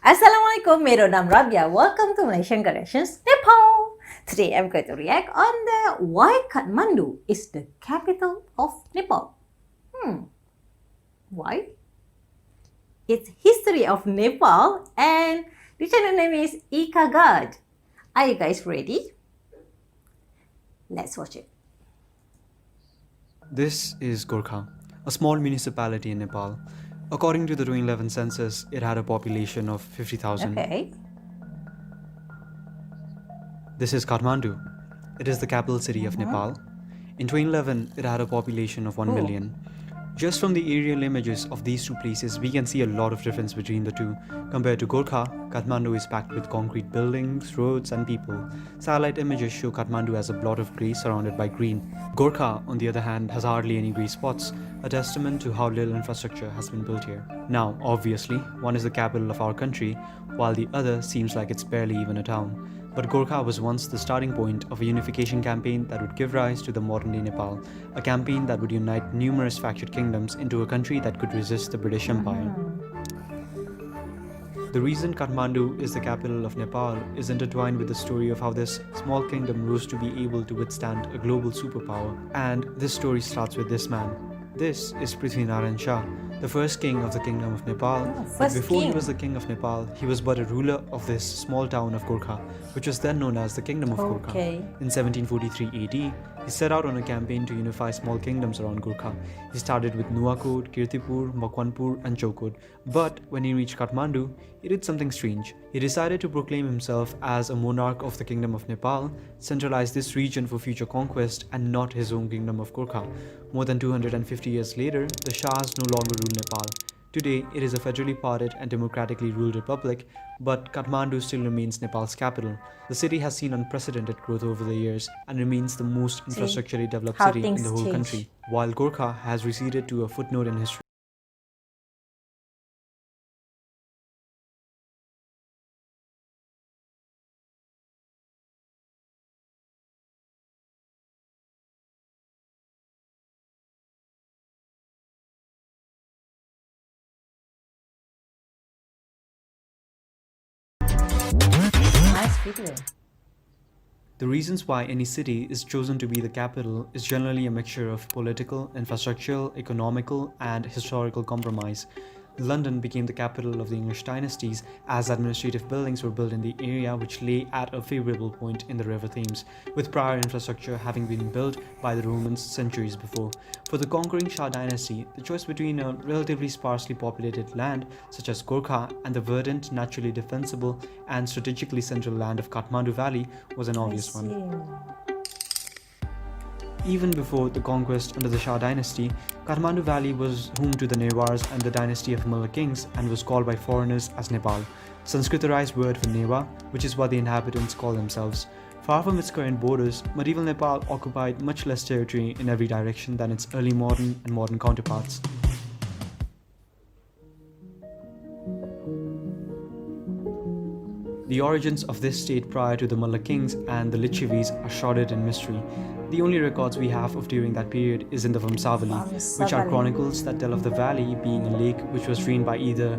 Assalamualaikum, mero naam Rabia. Welcome to Malaysian Connections, Nepal. Today I'm going to react on the why Kathmandu is the capital of Nepal. Why? It's history of Nepal and the channel name is eKagaj. Are you guys ready? Let's watch it. This is Gorkha, a small municipality in Nepal. According to the 2011 census, it had a population of 50,000. Okay. This is Kathmandu. It is the capital city of Nepal. In 2011, it had a population of 1 million. Just from the aerial images of these two places, we can see a lot of difference between the two. Compared to Gorkha, Kathmandu is packed with concrete buildings, roads and people. Satellite images show Kathmandu as a blot of grey surrounded by green. Gorkha, on the other hand, has hardly any grey spots, a testament to how little infrastructure has been built here. Now, obviously, one is the capital of our country, while the other seems like it's barely even a town. But Gorkha was once the starting point of a unification campaign that would give rise to the modern-day Nepal, a campaign that would unite numerous fractured kingdoms into a country that could resist the British Empire. The reason Kathmandu is the capital of Nepal is intertwined with the story of how this small kingdom rose to be able to withstand a global superpower, and this story starts with this man. This is Prithvinarayan Shah, the first king of the Kingdom of Nepal. But before he was the king of Nepal, he was but a ruler of this small town of Gorkha, which was then known as the Kingdom of Gorkha. In 1743 AD, he set out on a campaign to unify small kingdoms around Gorkha. He started with Nuwakot, Kirtipur, Makwanpur and Chokod. But when he reached Kathmandu, he did something strange. He decided to proclaim himself as a monarch of the Kingdom of Nepal, centralize this region for future conquest and not his own Kingdom of Gorkha. More than 250 years later, the Shahs no longer rule Nepal. Today, it is a federally parted and democratically ruled republic, but Kathmandu still remains Nepal's capital. The city has seen unprecedented growth over the years and remains the most infrastructurally developed city in the whole country, while Gorkha has receded to a footnote in history. Nice video. The reasons why any city is chosen to be the capital is generally a mixture of political, infrastructural, economical, and historical compromise. London became the capital of the English dynasties as administrative buildings were built in the area which lay at a favorable point in the River Thames, with prior infrastructure having been built by the Romans centuries before. For the conquering Shah dynasty, the choice between a relatively sparsely populated land such as Gorkha and the verdant, naturally defensible, and strategically central land of Kathmandu Valley was an obvious one. Even before the conquest under the Shah dynasty, Kathmandu Valley was home to the Newars and the dynasty of Malay kings and was called by foreigners as Nepal, Sanskritized word for Newa, which is what the inhabitants call themselves. Far from its current borders, medieval Nepal occupied much less territory in every direction than its early modern and modern counterparts. The origins of this state prior to the Malay kings and the Lichavis are shrouded in mystery. The only records we have of during that period is in the Vamsavali, which are chronicles that tell of the valley being a lake which was drained by either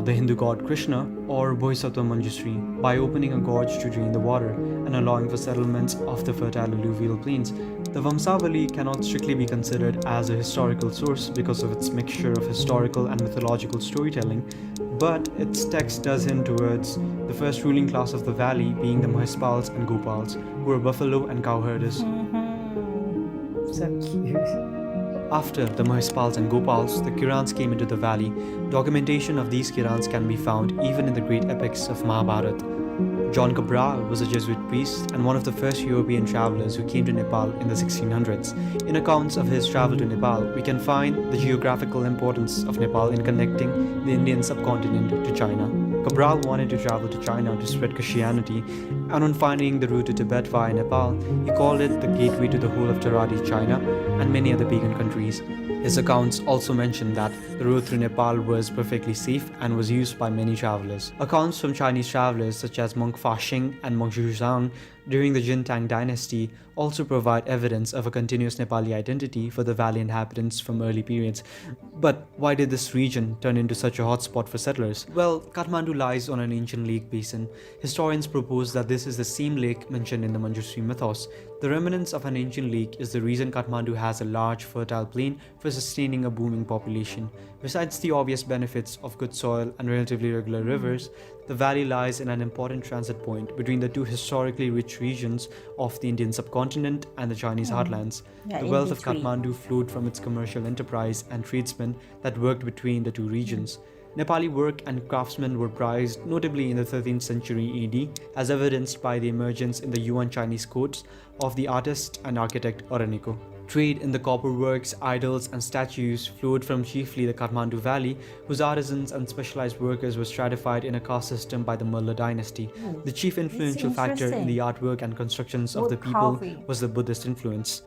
the Hindu god Krishna or Bodhisattva Manjusri by opening a gorge to drain the water and allowing for settlements of the fertile alluvial plains. The Vamsavali cannot strictly be considered as a historical source because of its mixture of historical and mythological storytelling, but its text does hint towards the first ruling class of the valley being the Mahispals and Gopals, who were buffalo and cow herders. So cute. After the Mahispals and Gopals, the Kirans came into the valley. Documentation of these Kirans can be found even in the great epics of Mahabharata. John Cabral was a Jesuit priest and one of the first European travelers who came to Nepal in the 1600s. In accounts of his travel to Nepal, we can find the geographical importance of Nepal in connecting the Indian subcontinent to China. Cabral wanted to travel to China to spread Christianity, and on finding the route to Tibet via Nepal, he called it the gateway to the whole of Taradi China and many other pagan countries. His accounts also mention that the road through Nepal was perfectly safe and was used by many travelers. Accounts from Chinese travelers such as monk Fa Xing and monk Zhu Zhang during the Jintang dynasty also provide evidence of a continuous Nepali identity for the valley inhabitants from early periods. But why did this region turn into such a hotspot for settlers? Well, Kathmandu lies on an ancient lake basin. Historians propose that this is the same lake mentioned in the Manjushri mythos. The remnants of an ancient lake is the reason Kathmandu has a large fertile plain for sustaining a booming population. Besides the obvious benefits of good soil and relatively regular rivers, the valley lies in an important transit point between the two historically rich regions of the Indian subcontinent and the Chinese heartlands. Yeah, The in wealth of between. Kathmandu flowed from its commercial enterprise and tradesmen that worked between the two regions. Nepali work and craftsmen were prized, notably in the 13th century AD, as evidenced by the emergence in the Yuan Chinese codes of the artist and architect Oraniko. Trade in the copper works, idols, and statues flowed from chiefly the Kathmandu Valley, whose artisans and specialized workers were stratified in a caste system by the Mulla dynasty. The chief influential factor in the artwork and constructions of Wood the people carving. was the Buddhist influence.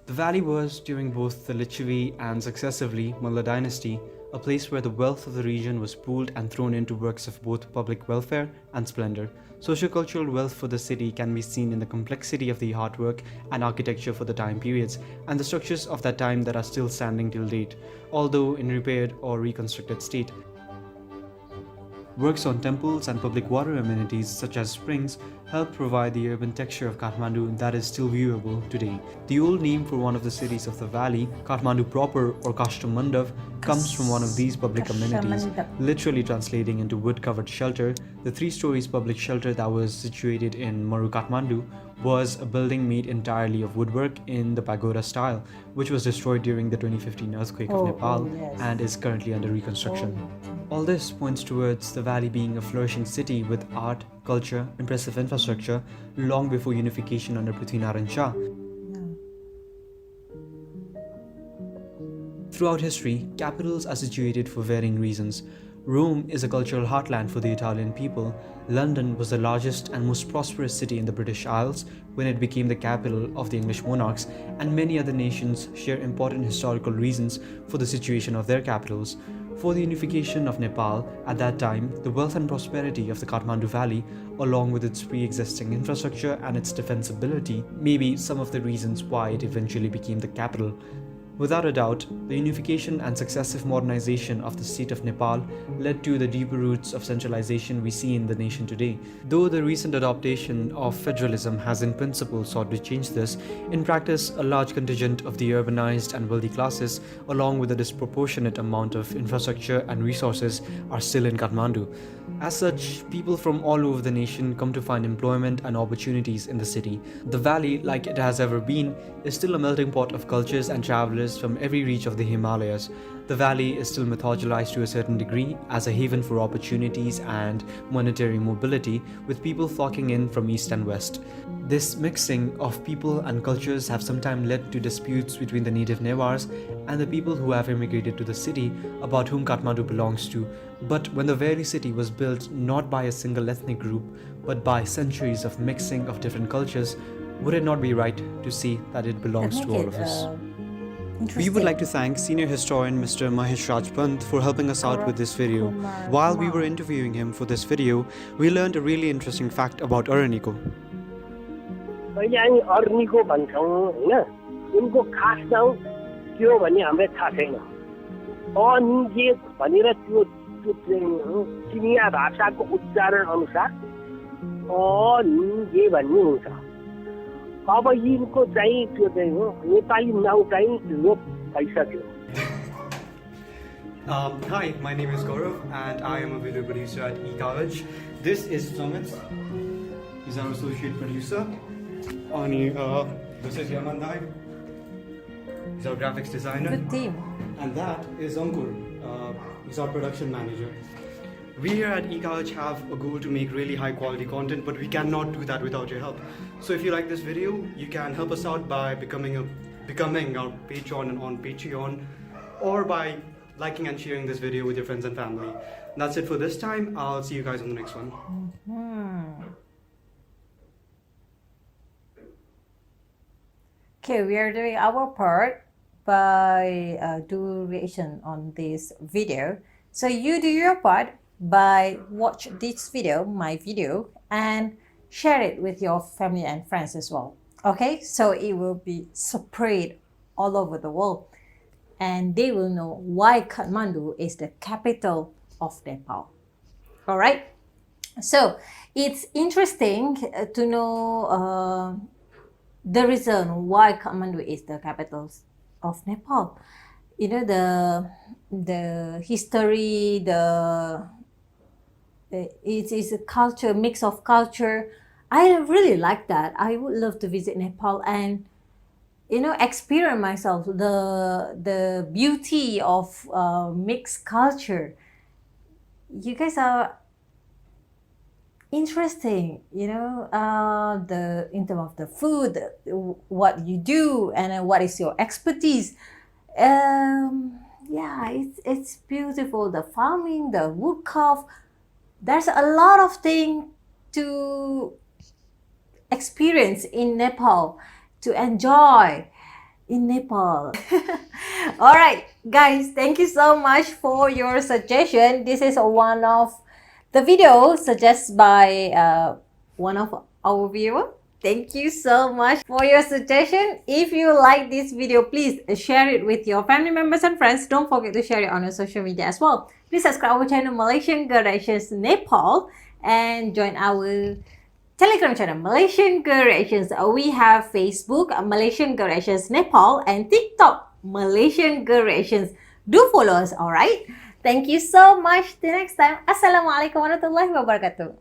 The valley was, during both the Lichavi and successively Mulla dynasty, a place where the wealth of the region was pooled and thrown into works of both public welfare and splendor. Sociocultural wealth for the city can be seen in the complexity of the artwork and architecture for the time periods, and the structures of that time that are still standing till date, although in repaired or reconstructed state. Works on temples and public water amenities such as springs help provide the urban texture of Kathmandu that is still viewable today. The old name for one of the cities of the valley, Kathmandu proper or Kashtamandav, comes from one of these public amenities, literally translating into wood-covered shelter. The 3 stories public shelter that was situated in Maru Kathmandu was a building made entirely of woodwork in the pagoda style, which was destroyed during the 2015 earthquake of Nepal Yes. and is currently under reconstruction. All this points towards the valley being a flourishing city with art, culture, impressive infrastructure long before unification under Prithviraj Shah. Throughout history, capitals are situated for varying reasons. Rome is a cultural heartland for the Italian people. London was the largest and most prosperous city in the British Isles when it became the capital of the English monarchs, and many other nations share important historical reasons for the situation of their capitals. For the unification of Nepal, at that time, the wealth and prosperity of the Kathmandu Valley, along with its pre-existing infrastructure and its defensibility, may be some of the reasons why it eventually became the capital. Without a doubt, the unification and successive modernization of the state of Nepal led to the deeper roots of centralization we see in the nation today. Though the recent adoption of federalism has in principle sought to change this, in practice a large contingent of the urbanized and wealthy classes, along with a disproportionate amount of infrastructure and resources, are still in Kathmandu. As such, people from all over the nation come to find employment and opportunities in the city. The valley, like it has ever been, is still a melting pot of cultures and travelers from every reach of the Himalayas. The valley is still mythologized to a certain degree as a haven for opportunities and monetary mobility, with people flocking in from east and west. This mixing of people and cultures have sometimes led to disputes between the native Newars and the people who have immigrated to the city about whom Kathmandu belongs to. But when the very city was built not by a single ethnic group, but by centuries of mixing of different cultures, would it not be right to say that it belongs to all of us? We would like to thank senior historian Mr. Mahesh Rajpant for helping us out with this video. While we were interviewing him for this video, we learned a really interesting fact about Oraniko. अहिले हामी अर्नीको भन्छौँ हैन उनको खास नाउँ के हो भन्ने हामीलाई थाहा छैन अनिगे भनेर त्यो चिनिया भाषाको उच्चारण अनुसार अनिगे भन्ने हुन्छ अब यिनको चाहिँ त्यो चाहिँ हो नेपाली नाउँ चाहिँ लोप भइसक्यो Hi, my name is Gaurav and I am a video producer at eKagaj. This is Sumit. He's our associate producer. This is Yamandai. He's our graphics designer. Good team. And that is Ankur. He's our production manager. We here at eKagaj have a goal to make really high quality content, but we cannot do that without your help. So if you like this video, you can help us out by becoming our patron on Patreon, or by liking and sharing this video with your friends and family. That's it for this time. I'll see you guys on the next one. Okay, we are doing our part. by do reaction on this video. So you do your part by watch this video, my video, and share it with your family and friends as well. Okay, so it will be spread all over the world, and they will know why Kathmandu is the capital of Nepal. All right. So it's interesting to know the reason why Kathmandu is the capital of Nepal. You know, the history, it is a culture, mix of culture. I really like that. I would love to visit Nepal and, you know, experience myself the beauty of mixed culture. You guys are interesting, you know, the in terms of the food, what you do, and what is your expertise. Yeah, it's beautiful. The farming, the wood carve. There's a lot of things to experience in Nepal, to enjoy in Nepal. All right, guys, thank you so much for your suggestion. This is one of the video suggested by one of our viewers. Thank you so much for your suggestion. If you like this video, please share it with your family members and friends. Don't forget to share it on your social media as well. Please subscribe our channel Malaysian Girl Reactions Nepal and join our Telegram channel Malaysian Girl Reactions. We have Facebook Malaysian Girl Reactions Nepal and TikTok Malaysian Girl Reactions. Do follow us, alright? Thank you so much. Till next time. Assalamualaikum warahmatullahi wabarakatuh.